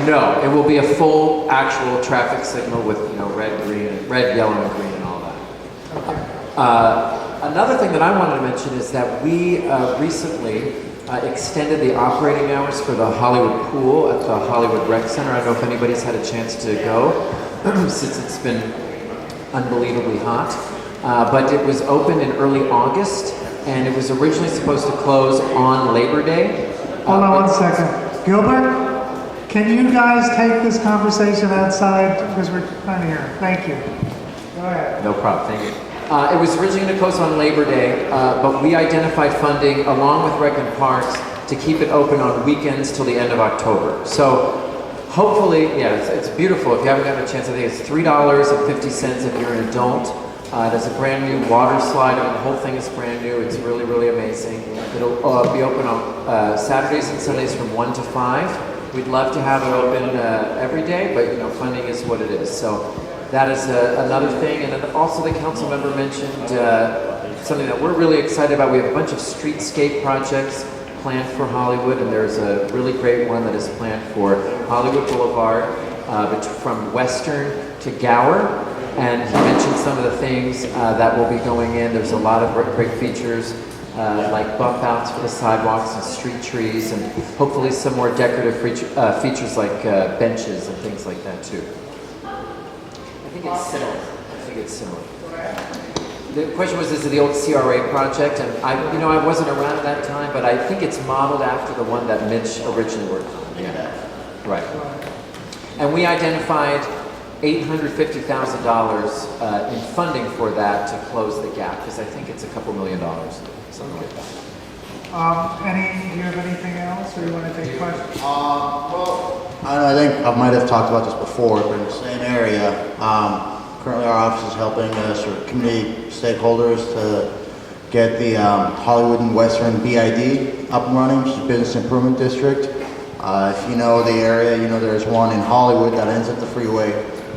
No, it will be a full actual traffic signal with red, yellow, and green and all that. Another thing that I wanted to mention is that we recently extended the operating hours for the Hollywood pool at the Hollywood Rec Center. I don't know if anybody's had a chance to go since it's been unbelievably hot. But it was open in early August, and it was originally supposed to close on Labor Day. Hold on 1 second. Gilbert, can you guys take this conversation outside? Because we're kind of here. Thank you. Go ahead. No problem, thank you. It was originally going to close on Labor Day, but we identified funding along with Rec and Parks to keep it open on weekends till the end of October. So hopefully, it's beautiful. If you haven't gotten a chance, I think it's $3.50 if you're an adult. It has a brand new water slide. I mean, the whole thing is brand new. It's really, really amazing. It'll be open on Saturdays and Sundays from 1 to 5. We'd love to have it open every day, but funding is what it is. So that is another thing. And then also the council member mentioned something that we're really excited about. We have a bunch of streetscape projects planned for Hollywood, and there's a really great one that is planned for Hollywood Boulevard from Western to Gower. And he mentioned some of the things that will be going in. There's a lot of great features like bump outs for the sidewalks and street trees, and hopefully some more decorative features like benches and things like that too. I think it's similar. The question was, is it the old CRA project? And I wasn't around at that time, but I think it's modeled after the one that Mitch originally worked on. Yeah, right. And we identified $850,000 in funding for that to close the gap, because I think it's a couple $1 million, something like that. Do you have anything else, or you want to take questions? I think I might have talked about this before, but in the same area, currently our office is helping us, or community stakeholders, to get the Hollywood and Western BID up and running, which is Business Improvement District. If you know the area, you know there's one in Hollywood that ends at the freeway.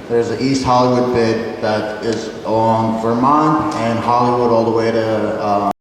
There's the East Hollywood bid that is along Vermont and Hollywood all the way to